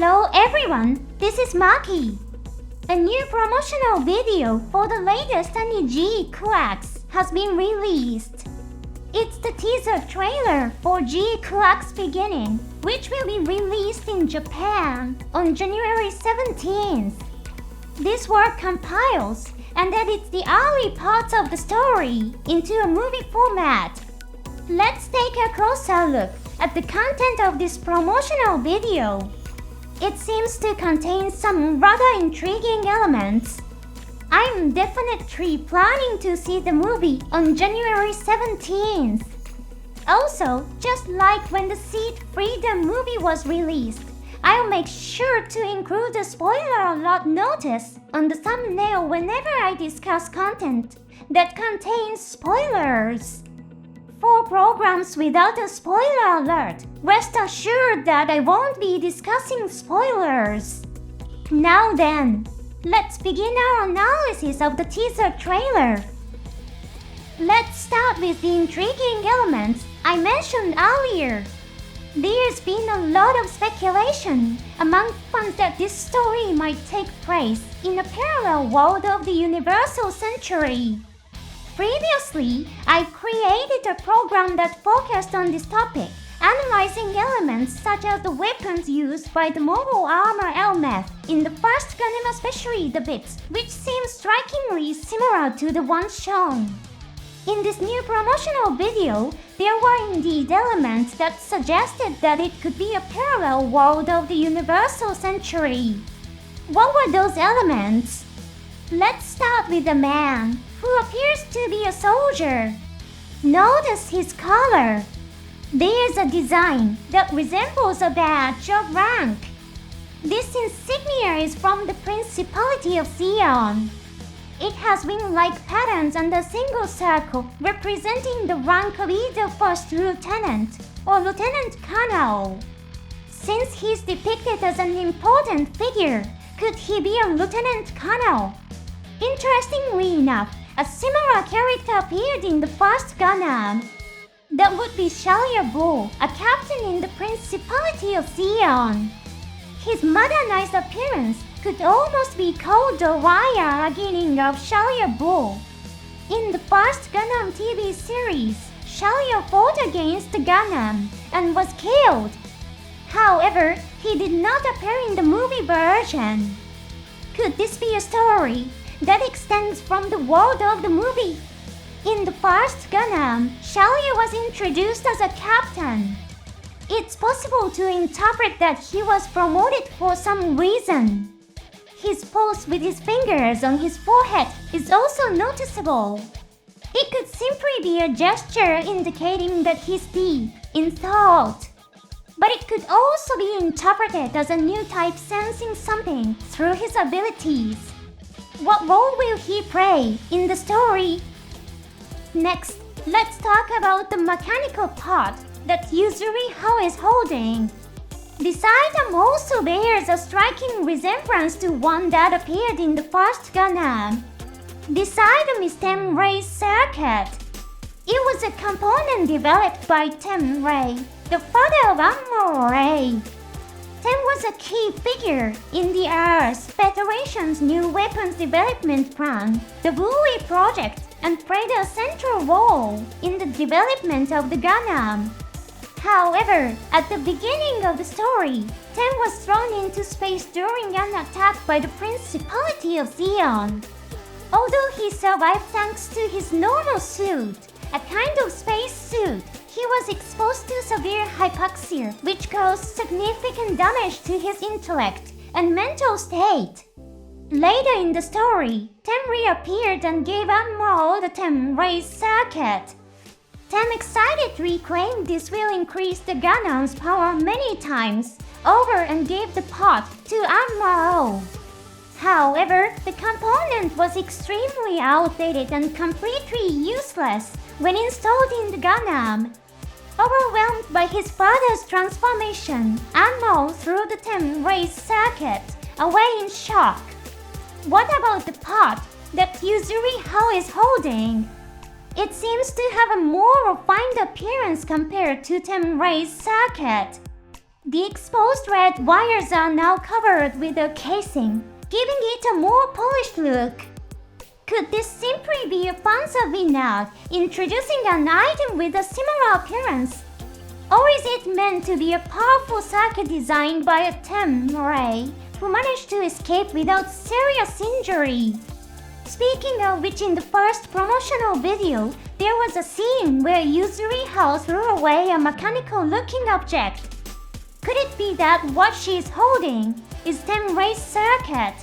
Hello everyone, this is Maki. A new promotional video for the latest GQuuuuuuX has been released. It's the teaser trailer for GQuuuuuX Beginning, which will be released in Japan on January 17th. This work compiles and edits the early parts of the story into a movie format. Let's take a closer look at the content of this promotional video. It seems to contain some rather intriguing elements. I'm definitely planning to see the movie on January 17th. Also, just like when the Seed Freedom movie was released, I'll make sure to include a spoiler alert notice on the thumbnail whenever I discuss content that contains spoilers. For programs without a spoiler alert, rest assured that I won't be discussing spoilers. Now then, let's begin our analysis of the teaser trailer. Let's start with the intriguing elements I mentioned earlier. There's been a lot of speculation among fans that this story might take place in a parallel world of the Universal Century. Previously, I created a program that focused on this topic, analyzing elements such as the weapons used by the mobile armor Elmeth in the first Gundam, especially the bits, which seem strikingly similar to the ones shown. In this new promotional video, there were indeed elements that suggested that it could be a parallel world of the Universal Century. What were those elements? Let's start with a man who appears to be a soldier. Notice his color. There's a design that resembles a badge of rank. This insignia is from the Principality of Sion. It has wing-like patterns and a single circle representing the rank of either first lieutenant or lieutenant colonel. Since he's depicted as an important figure, could he be a lieutenant colonel? Interestingly enough, a similar character appeared in the first Gundam. That would be Shalia Bull, a captain in the Principality of Sion. His modernized appearance could almost be called the wire beginning of Shalia Bull. In the first Gundam TV series, Shalia fought against the Gundam and was killed. However, he did not appear in the movie version. Could this be a story that extends from the world of the movie? In the first Gundam, Shalia was introduced as a captain. It's possible to interpret that he was promoted for some reason. His pose with his fingers on his forehead is also noticeable. It could simply be a gesture indicating that he's deep in thought. But it could also be interpreted as a new type sensing something through his abilities. What role will he play in the story? Next, let's talk about the mechanical part that Yuzuriha is holding. This item also bears a striking resemblance to one that appeared in the first Gundam. This item is Tenrei's circuit. It was a component developed by Tenrei, the father of Admiral Rei. Ten was a key figure in the Earth Federation's new weapons development plan, the Wooey project, and played a central role in the development of the Gundam. However, at the beginning of the story, Ten was thrown into space during an attack by the Principality of Sion. Although he survived thanks to his normal suit, a kind of space suit, he was exposed to severe hypoxia, which caused significant damage to his intellect and mental state. Later in the story, Ten reappeared and gave Admiral the Tenrei's circuit. Ten excitedly claimed this will increase the Gundam's power many times over and gave the part to Admiral. However, the component was extremely outdated and completely useless when installed in the Gundam. Overwhelmed by his father's transformation, Admiral threw the Tenrei's circuit away in shock. What about the part that Yuzuriha is holding? It seems to have a more refined appearance compared to Tenrei's circuit. The exposed red wires are now covered with a casing, giving it a more polished look. Could this simply be a fancy vinod introducing an item with a similar appearance? Or is it meant to be a powerful circuit designed by a Ray who managed to escape without serious injury? Speaking of which, in the first promotional video, there was a scene where Yuzuriha threw away a mechanical-looking object. Could it be that what she is holding is Ray's circuit?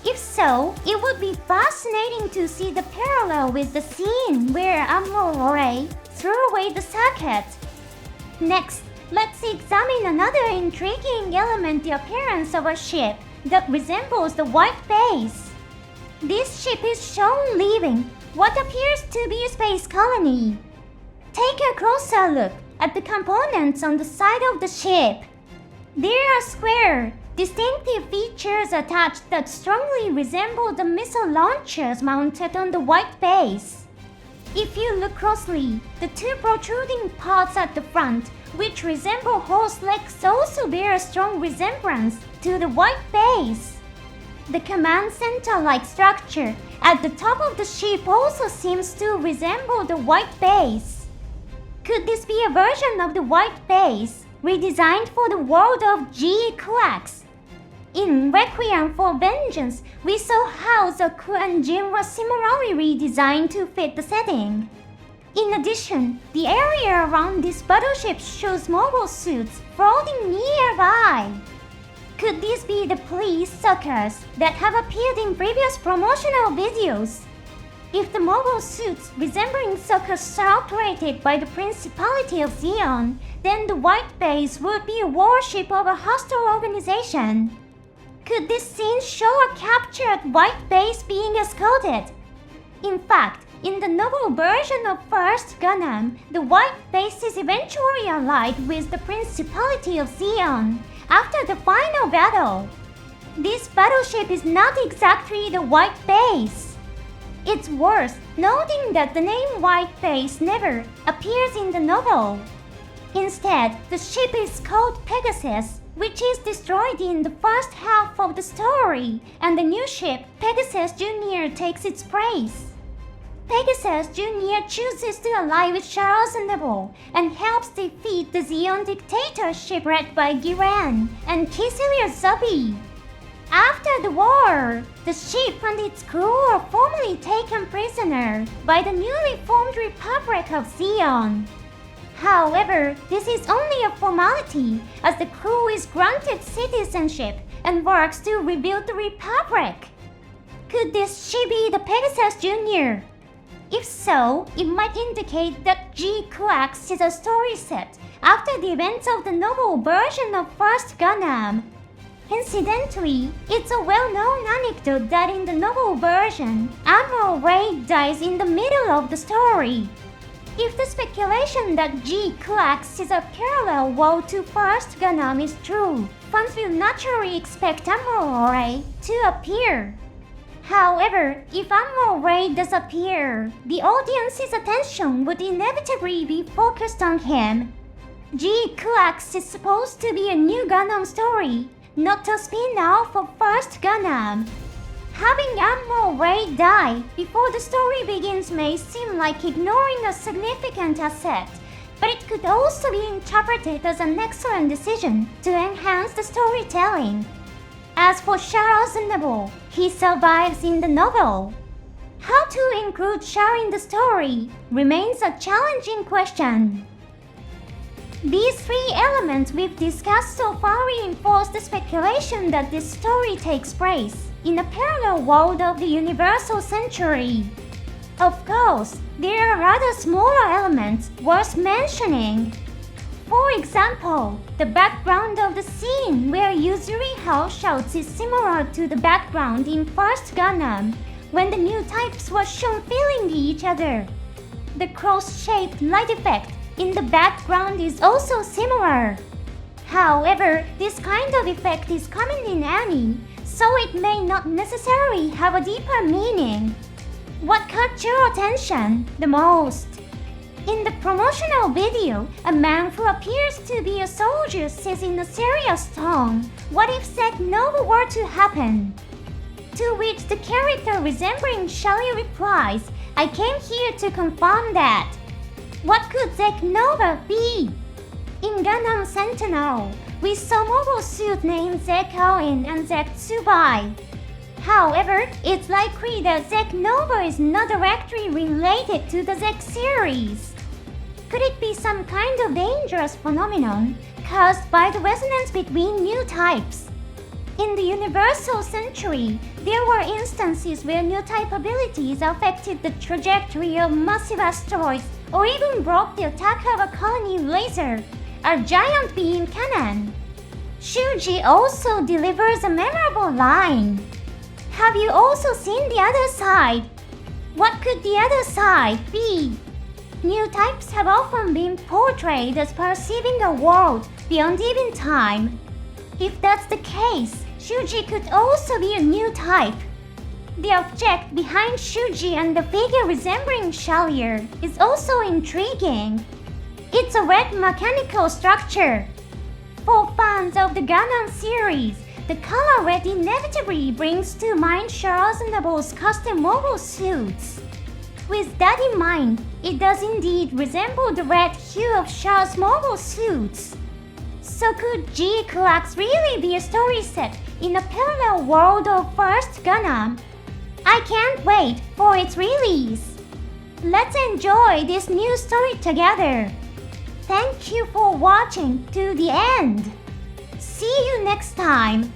If so, it would be fascinating to see the parallel with the scene where Ray threw away the circuit. Next, let's examine another intriguing element, the appearance of a ship that resembles the white base. This ship is shown leaving what appears to be a space colony. Take a closer look at the components on the side of the ship. There are square, distinctive features attached that strongly resemble the missile launchers mounted on the white base. If you look closely, the two protruding parts at the front, which resemble horse legs, also bear a strong resemblance to the white base. The command center-like structure at the top of the ship also seems to resemble the white base. Could this be a version of the white base, redesigned for the world of GQuuuuuuX? In Requiem for Vengeance, we saw how Zoku and Jin were similarly redesigned to fit the setting. In addition, the area around this battleship shows mobile suits floating nearby. Could these be the police suckers that have appeared in previous promotional videos? If the mobile suits resembling suckers are operated by the Principality of Zeon, then the white base would be a warship of a hostile organization. Could this scene show a captured white base being escorted? In fact, in the novel version of First Gundam, the white base is eventually allied with the Principality of Zeon after the final battle. This battleship is not exactly the white base. It's worth noting that the name white base never appears in the novel. Instead, the ship is called Pegasus, which is destroyed in the first half of the story, and the new ship, Pegasus Jr., takes its place. Pegasus Jr. chooses to ally with Charles Neville and helps defeat the Zeon dictatorship led by Giran and Kisilius Zabi. After the war, the ship and its crew are formally taken prisoner by the newly formed Republic of Zeon. However, this is only a formality, as the crew is granted citizenship and works to rebuild the Republic. Could this ship be the Pegasus Jr.? If so, it might indicate that GQuuuuuuX is a story set after the events of the novel version of First Gundam. Incidentally, it's a well-known anecdote that in the novel version, Admiral Ray dies in the middle of the story. If the speculation that GQuuuuuuX is a parallel world to First Gundam is true, fans will naturally expect Admiral Ray to appear. However, if Admiral Ray does appear, the audience's attention would inevitably be focused on him. GQuuuuuuX is supposed to be a new Gundam story, not a spin-off of First Gundam. Having Admiral Ray die before the story begins may seem like ignoring a significant asset, but it could also be interpreted as an excellent decision to enhance the storytelling. As for Charles Neville, he survives in the novel. How to include Char in the story remains a challenging question. These three elements we've discussed so far reinforce the speculation that this story takes place in a parallel world of the Universal Century. Of course, there are other smaller elements worth mentioning. For example, the background of the scene where Yuzuriha shouts is similar to the background in First Gundam, when the new types were shown feeling each other. The cross-shaped light effect in the background is also similar. However, this kind of effect is common in anime, so it may not necessarily have a deeper meaning. What caught your attention the most? In the promotional video, a man who appears to be a soldier says in a serious tone, "What if XEKU Nova were to happen?" To which the character resembling Shelly replies, "I came here to confirm that." What could XEKU Nova be? In Gundam Sentinel, we saw mobile suit named XEKU and XEKU. However, it's likely that XEKU Nova is not directly related to the XEK series. Could it be some kind of dangerous phenomenon caused by the resonance between new types? In the Universal Century, there were instances where new type abilities affected the trajectory of massive asteroids or even broke the attack of a colony laser, a giant beam cannon. Shuji also delivers a memorable line. Have you also seen the other side? What could the other side be? New types have often been portrayed as perceiving a world beyond even time. If that's the case, Shuji could also be a new type. The object behind Shuji and the figure resembling Shallier is also intriguing. It's a red mechanical structure. For fans of the Gundam series, the color red inevitably brings to mind Charles Nable's custom mobile suits. With that in mind, it does indeed resemble the red hue of Charles' mobile suits. So could GQuuuuuX really be a story set in a parallel world of first Gundam? I can't wait for its release. Let's enjoy this new story together. Thank you for watching to the end. See you next time.